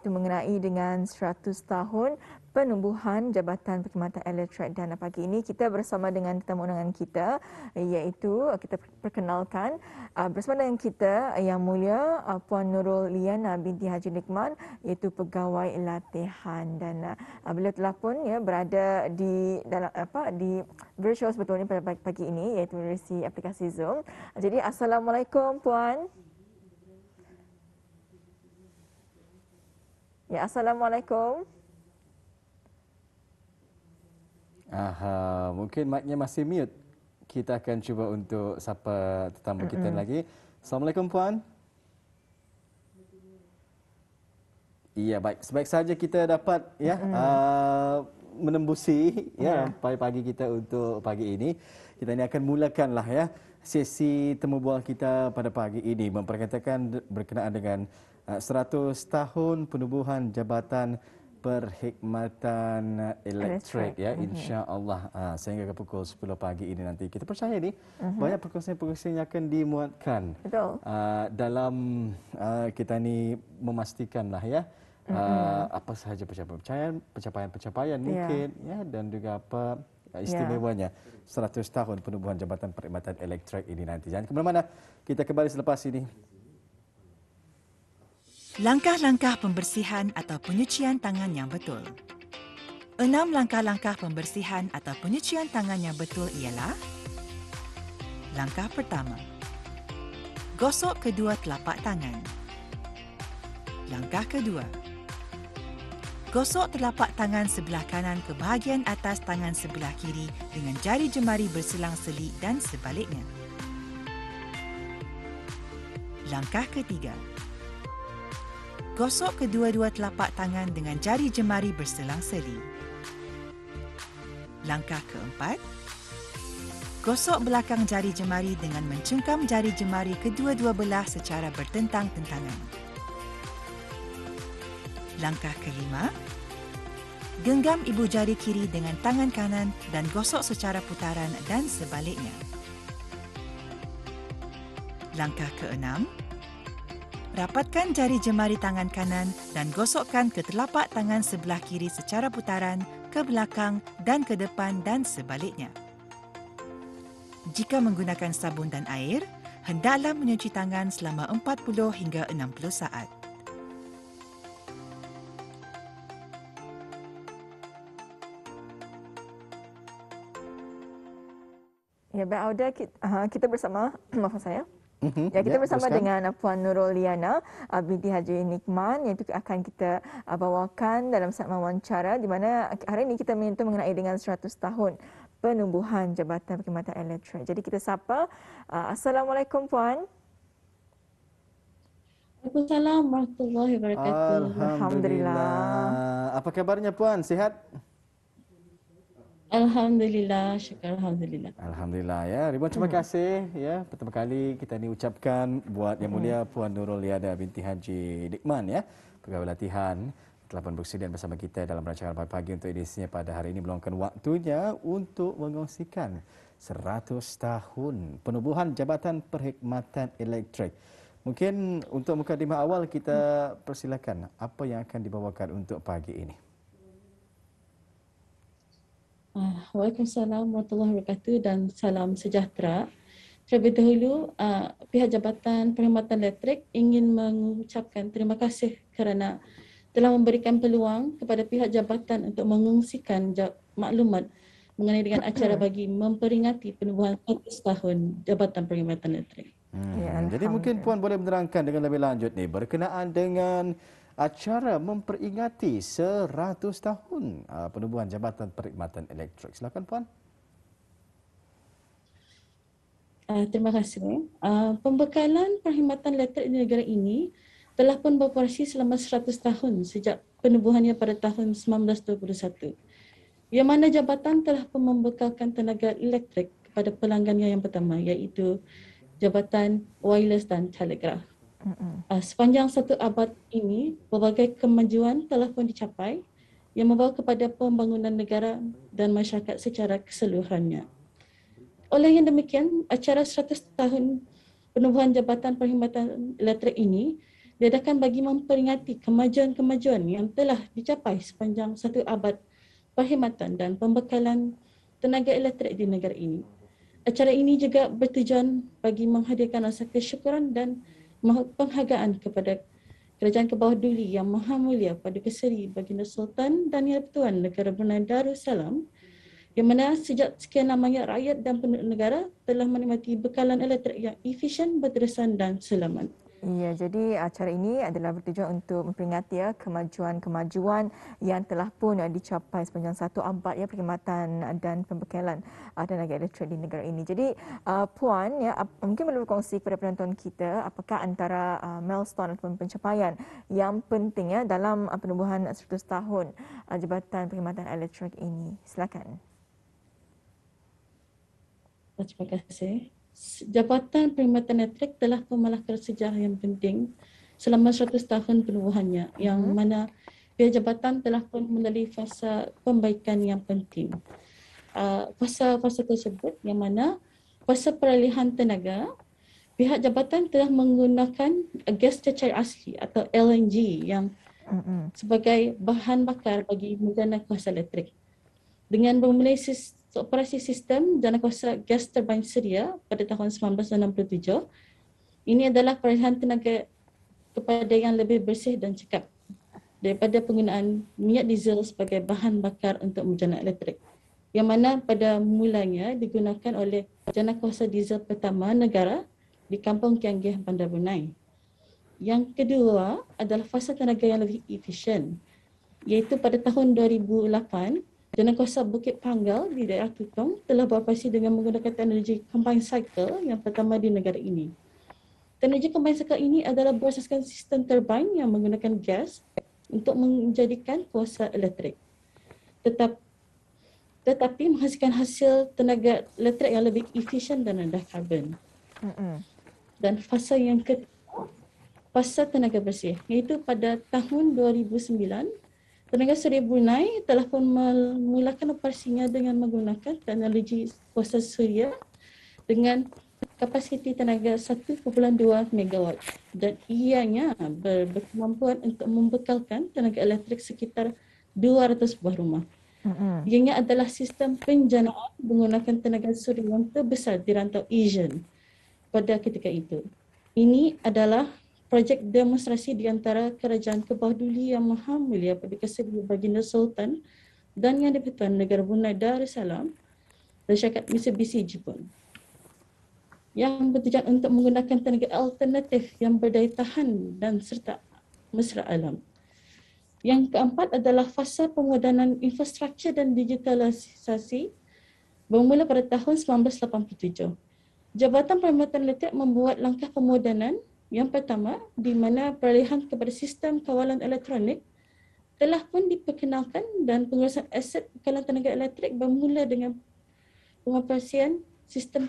iaitu mengenai dengan 100 tahun penubuhan Jabatan Perkhidmatan Elektrik. Dan pagi ini kita bersama dengan tetamu undangan kita, iaitu kita perkenalkan bersama dengan kita Yang Mulia Puan Nurul Liana binti Haji Nikman, iaitu pegawai latihan, dan beliau telah pun berada di dalam di virtual sebetulnya pada pagi ini, iaitu melalui aplikasi Zoom. Jadi Assalamualaikum Puan. Ya, Assalamualaikum. Mungkin mic-nya masih mute. Kita akan cuba untuk sapa tetamu kita lagi. Assalamualaikum Puan. Iya, baik. Sebaik saja kita dapat menembusi pagi kita untuk pagi ini. Kita ini akan mulakanlah sesi temu bual kita pada pagi ini memperkatakan berkenaan dengan 100 tahun penubuhan Jabatan Perkhidmatan Elektrik insya-Allah sehingga ke pukul 10 pagi ini nanti. Kita percaya ni banyak perkongsian-perkongsian yang akan dimuatkan dalam kita ni memastikanlah apa sahaja pencapaian mungkin dan juga apa istimewanya 100 tahun penubuhan Jabatan Perkhidmatan Elektrik ini nanti. Jangan ke mana-mana, kita kembali selepas ini. Langkah-langkah pembersihan atau penyucian tangan yang betul. 6 langkah-langkah pembersihan atau penyucian tangan yang betul ialah: langkah pertama, gosok kedua telapak tangan. Langkah kedua, gosok telapak tangan sebelah kanan ke bahagian atas tangan sebelah kiri dengan jari jemari berselang-seli dan sebaliknya. Langkah ketiga, gosok kedua-dua telapak tangan dengan jari jemari berselang-seli. Langkah keempat, gosok belakang jari jemari dengan mencengkam jari jemari kedua-dua belah secara bertentang-tentangan. Langkah kelima, genggam ibu jari kiri dengan tangan kanan dan gosok secara putaran dan sebaliknya. Langkah keenam, rapatkan jari jemari tangan kanan dan gosokkan ke telapak tangan sebelah kiri secara putaran, ke belakang dan ke depan dan sebaliknya. Jika menggunakan sabun dan air, hendaklah mencuci tangan selama 40 hingga 60 saat. Ya, baik Auda, kita bersama, maafkan saya. Kita bersama dengan Puan Nurul Liana binti Haji Nikman, yang itu akan kita bawakan dalam segmen wawancara, di mana hari ini kita menyentuh mengenai dengan 100 tahun penubuhan Jabatan Perkhidmatan Elektrik. Jadi kita sapa. Assalamualaikum Puan. Waalaikumsalam warahmatullahi wabarakatuh. Alhamdulillah. Apa kabarnya Puan? Sihat? Alhamdulillah, syukur alhamdulillah. Alhamdulillah ribuan terima kasih pertama kali kita ni ucapkan buat Yang Mulia Puan Nurul Liana binti Haji Nikman pegawai latihan telah pun bersedia bersama kita dalam rancangan pagi untuk edisinya pada hari ini, meluangkan waktunya untuk mengongsikan 100 tahun penubuhan Jabatan Perkhidmatan Elektrik. Mungkin untuk mukadimah awal kita persilakan apa yang akan dibawakan untuk pagi ini. Waalaikumsalam warahmatullahi wabarakatuh dan salam sejahtera. Terlebih dahulu, pihak Jabatan Perkhidmatan Elektrik ingin mengucapkan terima kasih kerana telah memberikan peluang kepada pihak jabatan untuk mengungsikan maklumat mengenai dengan acara bagi memperingati penubuhan 100 tahun Jabatan Perkhidmatan Elektrik. Jadi mungkin Puan boleh menerangkan dengan lebih lanjut berkenaan dengan acara memperingati 100 tahun penubuhan Jabatan Perkhidmatan Elektrik. Silakan Puan. Terima kasih. Pembekalan perkhidmatan elektrik di negara ini telah pun beroperasi selama 100 tahun sejak penubuhannya pada tahun 1921. Yang mana jabatan telah pun membekalkan tenaga elektrik kepada pelanggannya yang pertama, iaitu Jabatan Wireless dan Telegraf. Sepanjang satu abad ini, pelbagai kemajuan telah pun dicapai yang membawa kepada pembangunan negara dan masyarakat secara keseluruhannya. Oleh yang demikian, acara 100 tahun penubuhan Jabatan Perkhidmatan Elektrik ini diadakan bagi memperingati kemajuan-kemajuan yang telah dicapai sepanjang satu abad perkhidmatan dan pembekalan tenaga elektrik di negara ini. Acara ini juga bertujuan bagi menghadirkan rasa kesyukuran dan penghargaan kepada Kerajaan ke bawah Duli Yang Maha Mulia Paduka Seri Baginda Sultan dan Yang Pertuan Negara Brunei Darussalam, yang mana sejak sekian lamanya rakyat dan penduduk negara telah menikmati bekalan elektrik yang efisien, berterusan dan selamat. Ya, jadi acara ini adalah bertujuan untuk memperingati kemajuan-kemajuan yang telah pun dicapai sepanjang satu abad perkhidmatan dan pembekalan tenaga elektrik di negara ini. Jadi Puan mungkin boleh berkongsi kepada penonton kita apakah antara milestone ataupun pencapaian yang penting dalam penubuhan 100 tahun Jabatan Perkhidmatan Elektrik ini. Silakan. Terima kasih. Jabatan Perkhidmatan Elektrik telah memelahkan sejarah yang penting selama 100 tahun penubuhannya, yang mana pihak jabatan telah pun melalui fasa pembaikan yang penting. Fasa tersebut yang mana fasa peralihan tenaga, pihak jabatan telah menggunakan gas cecair asli atau LNG yang sebagai bahan bakar bagi menjana kuasa elektrik. Dengan bermulai operasi sistem jana kuasa gas turbine sedia pada tahun 1967, ini adalah peralihan tenaga kepada yang lebih bersih dan cekap daripada penggunaan minyak diesel sebagai bahan bakar untuk menjana elektrik, yang mana pada mulanya digunakan oleh jana kuasa diesel pertama negara di Kampung Kianggih, Bandar Brunei. Yang kedua adalah fasa tenaga yang lebih efisien, iaitu pada tahun 2008 Jana kuasa Bukit Panggal di daerah Tutong telah beroperasi dengan menggunakan teknologi combined cycle yang pertama di negara ini. Teknologi combined cycle ini adalah berasaskan sistem turbine yang menggunakan gas untuk menjadikan kuasa elektrik. Tetapi menghasilkan hasil tenaga elektrik yang lebih efisien dan rendah karbon. Dan fasa yang kedua, fasa tenaga bersih, iaitu pada tahun 2009, Tenaga Surya Brunei telah pun memulakan operasinya dengan menggunakan teknologi kuasa suria dengan kapasiti tenaga 1.2 MW dan ianya berkemampuan untuk membekalkan tenaga elektrik sekitar 200 buah rumah. Ianya adalah sistem penjanaan menggunakan tenaga suria yang terbesar di rantau Asian pada ketika itu. Ini adalah projek demonstrasi di antara Kerajaan ke bawah Duli Yang Maha Mulia Paduka Seri Baginda Sultan dan Yang di-Pertuan Negara Brunei Darussalam dan syarikat Mitsubishi Jepun, yang bertujuan untuk menggunakan tenaga alternatif yang berdaya tahan dan serta mesra alam. Yang keempat adalah fasa pemodenan infrastruktur dan digitalisasi bermula pada tahun 1987. Jabatan Perkhidmatan Elektrik membuat langkah pemodenan yang pertama, di mana peralihan kepada sistem kawalan elektronik telah pun diperkenalkan dan pengurusan aset bekalan tenaga elektrik bermula dengan pengoperasian sistem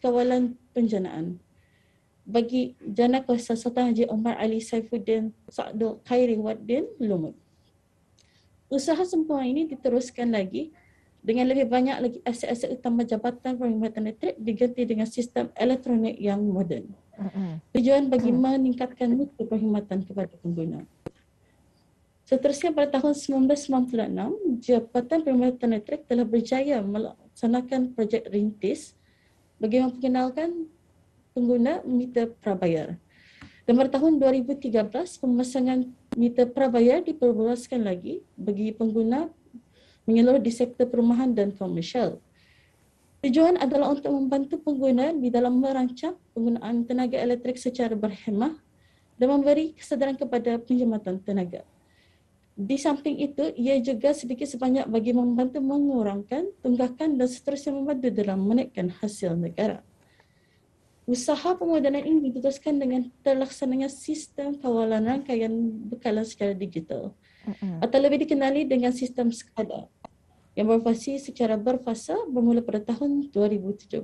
kawalan penjanaan bagi Jana Kuasa Sultan Haji Omar Ali Saifuddin Sa'dul Khairi Waddin Lumut. Usaha sempurna ini diteruskan lagi dengan lebih banyak lagi aset-aset utama Jabatan Perkhidmatan Elektrik diganti dengan sistem elektronik yang moden. Tujuan bagi meningkatkan mutu perkhidmatan kepada pengguna. Seterusnya pada tahun 1996, Jabatan Perkhidmatan Elektrik telah berjaya melaksanakan projek rintis bagi memperkenalkan pengguna meter prabayar. Dan pada tahun 2013, pemasangan meter prabayar diperluaskan lagi bagi pengguna menyeluruh di sektor perumahan dan komersial. Tujuan adalah untuk membantu pengguna di dalam merancang penggunaan tenaga elektrik secara berhemah dan memberi kesedaran kepada penjimatan tenaga. Di samping itu, ia juga sedikit sebanyak bagi membantu mengurangkan tunggakan dan seterusnya membantu dalam menaikkan hasil negara. Usaha pemodenan ini diteruskan dengan terlaksananya sistem kawalan rangkaian bekalan secara digital atau lebih dikenali dengan sistem SCADA yang beroperasi secara berfasa bermula pada tahun 2017.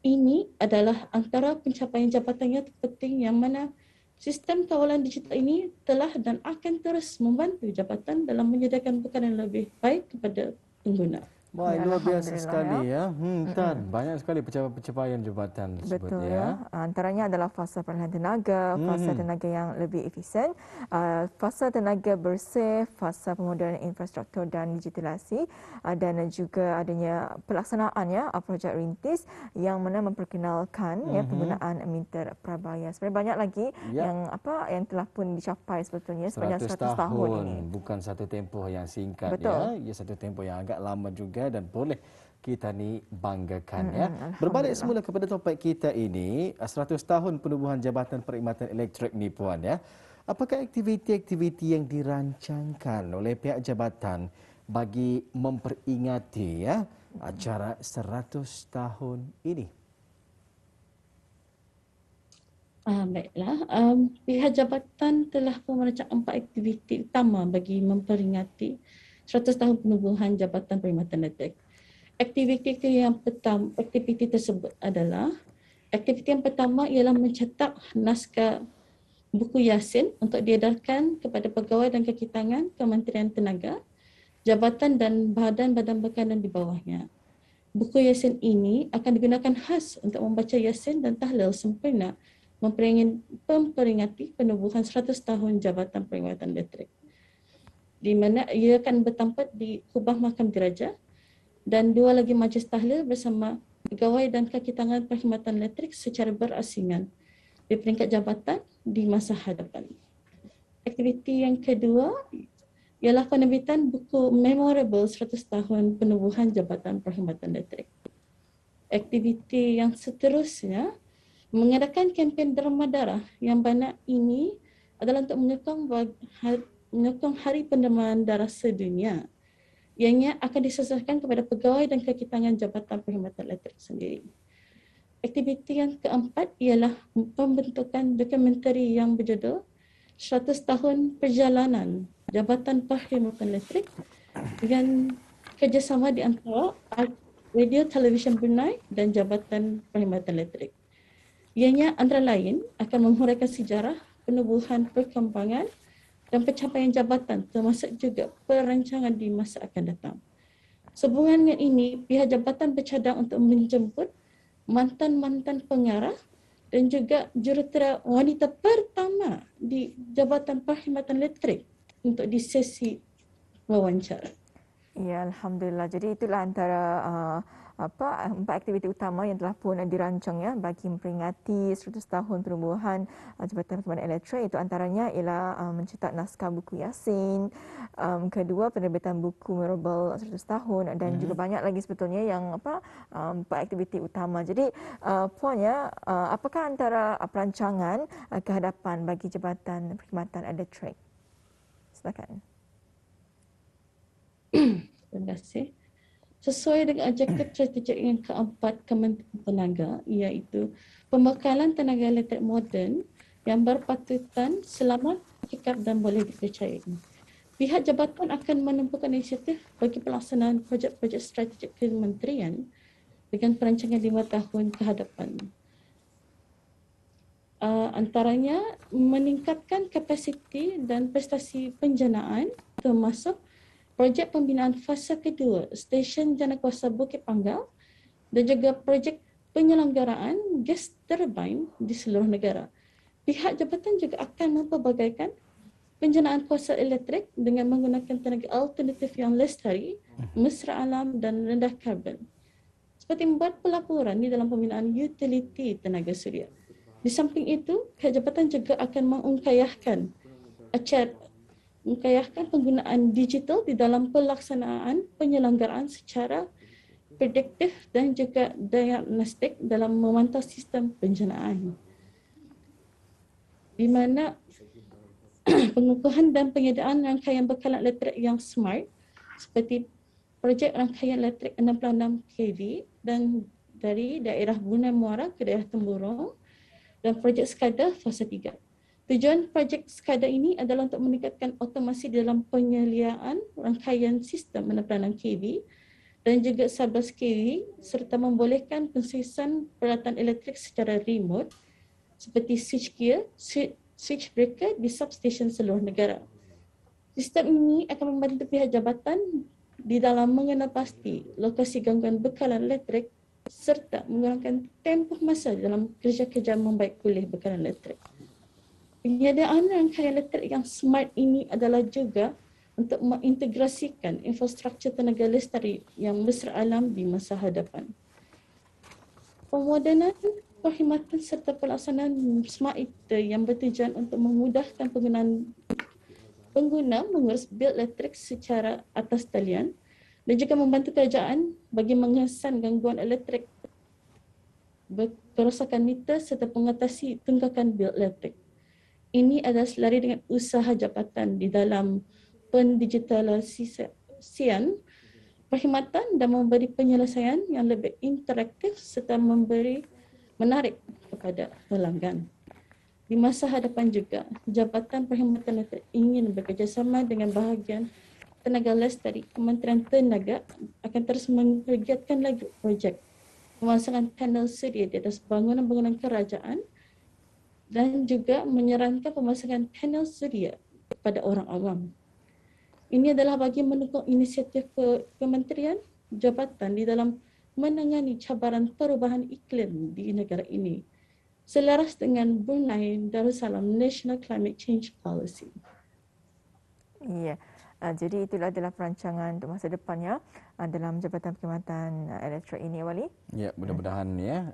Ini adalah antara pencapaian jabatan yang terpenting yang mana sistem kawalan digital ini telah dan akan terus membantu jabatan dalam menyediakan bekalan lebih baik kepada pengguna. Wah, Ya, luar biasa Alhamdulillah sekali ya. ya. Tan, banyak sekali pencapaian jabatan tersebut Betul ya. ya. Antaranya adalah fasa peralihan tenaga, fasa tenaga yang lebih efisien, fasa tenaga bersih, fasa pemodenan infrastruktur dan digitalisasi, dan juga adanya pelaksanaan ya projek rintis yang mana memperkenalkan ya penggunaan meter prabaya. Sebenarnya banyak lagi Ya. yang telah pun dicapai sebetulnya sepanjang 100 tahun tahun, ini. bukan satu tempoh yang singkat Betul. ya. Ia satu tempoh yang agak lama juga dan boleh kita ni banggakan ya. Berbalik Alhamdulillah. semula kepada topik kita ini, 100 tahun penubuhan Jabatan Perkhidmatan Elektrik ni puan ya. Apakah aktiviti-aktiviti yang dirancangkan oleh pihak jabatan bagi memperingati ya acara 100 tahun ini? Baiklah, pihak jabatan telah pun merancang 4 aktiviti utama bagi memperingati 100 tahun penubuhan Jabatan Perkhidmatan Elektrik. Aktiviti tersebut adalah aktiviti yang pertama ialah mencetak naskah buku Yasin untuk diedarkan kepada pegawai dan kaki tangan Kementerian Tenaga, jabatan dan badan-badan berkaitan di bawahnya. Buku Yasin ini akan digunakan khas untuk membaca Yasin dan tahlil sempurna memperingati penubuhan 100 tahun Jabatan Perkhidmatan Elektrik, di mana ia akan bertempat di Kubah Mahkamah Diraja dan 2 lagi majlis tahlil bersama pegawai dan kaki tangan perkhidmatan elektrik secara berasingan di peringkat jabatan di masa hadapan. Aktiviti yang kedua ialah penerbitan buku Memorable 100 tahun penubuhan Jabatan Perkhidmatan Elektrik. Aktiviti yang seterusnya mengadakan kempen derma darah yang mana ini adalah untuk menyokong Hari Pendermaan Darah Sedunia, ianya akan disesatkan kepada pegawai dan kaki tangan Jabatan Perkhidmatan Elektrik sendiri. Aktiviti yang keempat ialah pembentukan dokumentari yang berjudul 100 Tahun Perjalanan Jabatan Perkhidmatan Elektrik dengan kerjasama di antara Radio Television Brunei dan Jabatan Perkhidmatan Elektrik. Ianya antara lain akan menghuraikan sejarah, penubuhan, perkembangan dan pencapaian jabatan termasuk juga perancangan di masa akan datang. Sehubungan dengan ini, pihak jabatan bercadang untuk menjemput mantan-mantan pengarah dan juga jurutera wanita pertama di Jabatan Perkhidmatan Elektrik untuk di sesi wawancara. Ya, Alhamdulillah. Jadi itulah antara 4 aktiviti utama yang telah pun dirancang ya bagi memperingati 100 tahun penubuhan Jabatan Perkhidmatan Elektrik. Itu antaranya ialah mencetak naskah buku Yasin, kedua penerbitan buku Memorable 100 tahun dan juga banyak lagi sebetulnya yang 4 aktiviti utama. Jadi puan ya, apakah antara perancangan kehadapan bagi Jabatan Perkhidmatan Elektrik? Silakan. Terima kasih. Sesuai dengan objektif strategik yang keempat Kementerian Tenaga, iaitu pembekalan tenaga elektrik moden yang berpatutan, selamat, kekal dan boleh dipercayai. Pihak jabatan akan menumpukan inisiatif bagi pelaksanaan projek-projek strategik kementerian dengan perancangan 5 tahun ke hadapan. Antaranya meningkatkan kapasiti dan prestasi penjanaan termasuk projek pembinaan fasa kedua stesen Janakuasa Bukit Panggal dan juga projek penyelenggaraan gas turbine di seluruh negara. Pihak jabatan juga akan mempelbagaikan penjanaan kuasa elektrik dengan menggunakan tenaga alternatif yang lestari, mesra alam dan rendah karbon. Seperti membuat pelaporan di dalam pembinaan utiliti tenaga suria. Di samping itu, pihak jabatan juga akan mengungkayahkan penggunaan digital di dalam pelaksanaan penyelenggaraan secara prediktif dan juga diagnostik dalam memantau sistem penjanaan. Di mana pengukuhan dan penyediaan rangkaian bekalan elektrik yang smart seperti projek rangkaian elektrik 66 kV dan dari daerah Bunai Muara ke daerah Temburong dan projek SCADA fasa 3. Tujuan projek SCADA ini adalah untuk meningkatkan otomasi dalam penyediaan rangkaian sistem 66 kV dan juga 11 kV serta membolehkan pensiusan peralatan elektrik secara remote seperti switchgear, switch breaker di substation seluruh negara. Sistem ini akan membantu pihak jabatan di dalam mengenal pasti lokasi gangguan bekalan elektrik serta mengurangkan tempoh masa dalam kerja-kerja membaik pulih bekalan elektrik. Penyediaan rangkaian elektrik yang smart ini adalah juga untuk mengintegrasikan infrastruktur tenaga lestari yang bersara alam di masa hadapan. Pemodenan, perkhidmatan serta pelaksanaan smart meter yang bertujuan untuk memudahkan pengguna mengurus bil elektrik secara atas talian dan juga membantu kerajaan bagi mengesan gangguan elektrik, kerosakan meter serta mengatasi tunggakan bil elektrik. Ini adalah selari dengan usaha jabatan di dalam pendigitalisasian perkhidmatan dan memberi penyelesaian yang lebih interaktif serta menarik kepada pelanggan. Di masa hadapan juga, Jabatan Perkhidmatan Elektrik ingin bekerjasama dengan bahagian tenaga lestari. Kementerian Tenaga akan terus menggiatkan lagi projek pemasangan panel surya di atas bangunan-bangunan kerajaan dan juga menyarankan pemasangan panel surya kepada orang awam. Ini adalah bagi mendukung inisiatif kementerian jabatan di dalam menangani cabaran perubahan iklim di negara ini selaras dengan Brunei Darussalam National Climate Change Policy. Ya. Jadi itulah adalah perancangan untuk masa depannya dalam Jabatan Perkhidmatan Elektrik ini, Wali. Ya, mudah-mudahan ya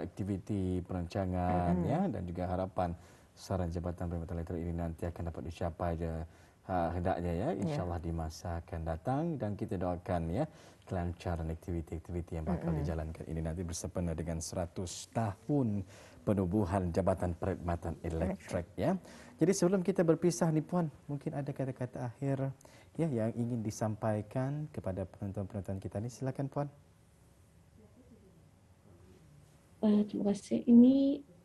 aktiviti perancangan ya dan juga harapan saran Jabatan Perkhidmatan Elektrik ini nanti akan dapat dicapai hendaknya ya, insyaAllah di masa akan datang, dan kita doakan ya kelancaran aktiviti-aktiviti yang bakal dijalankan ini nanti bersempena dengan 100 tahun penubuhan Jabatan Perkhidmatan Elektrik ya. Jadi sebelum kita berpisah ni Puan, mungkin ada kata-kata akhir ya yang ingin disampaikan kepada penonton-penonton kita ni, silakan Puan. Terima kasih.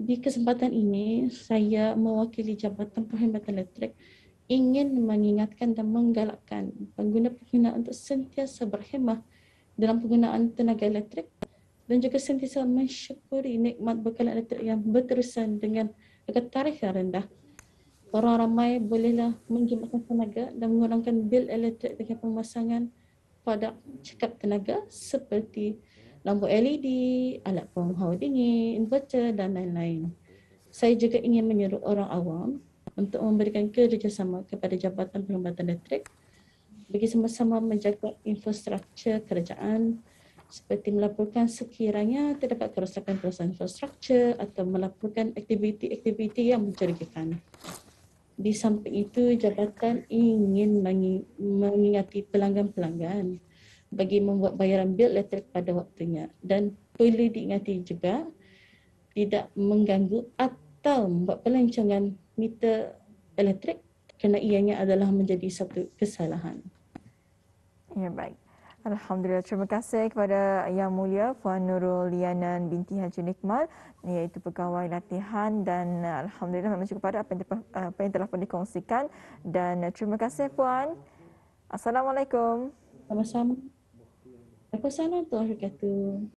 Di kesempatan ini saya mewakili Jabatan Perkhidmatan Elektrik ingin mengingatkan dan menggalakkan pengguna-pengguna untuk sentiasa berhemah dalam penggunaan tenaga elektrik dan juga sentiasa mensyukuri nikmat bekalan elektrik yang berterusan dengan tarikh yang rendah. Orang ramai bolehlah mengjimatkan tenaga dan mengurangkan bil elektrik dengan pemasangan produk cekap tenaga seperti lampu LED, alat penghawa dingin, inverter dan lain-lain. Saya juga ingin menyeru orang awam untuk memberikan kerjasama kepada Jabatan Perkhidmatan Elektrik bagi sama-sama menjaga infrastruktur kerajaan seperti melaporkan sekiranya terdapat kerosakan-kerosakan infrastruktur atau melaporkan aktiviti-aktiviti yang mencurigakan. Di samping itu, jabatan ingin mengingati pelanggan-pelanggan bagi membuat bayaran bil elektrik pada waktunya, dan perlu diingati juga tidak mengganggu atau membuat pelancongan meter elektrik kerana ianya adalah menjadi satu kesalahan. Ya, baik. Alhamdulillah, terima kasih kepada Yang Mulia Puan Nurul Lianan binti Haji Nikmal, iaitu pegawai latihan, dan alhamdulillah memang cukup pada apa yang telah pun dikongsikan, dan terima kasih Puan. Assalamualaikum. Sama-sama. Assalamualaikum warahmatullahi wabarakatuh.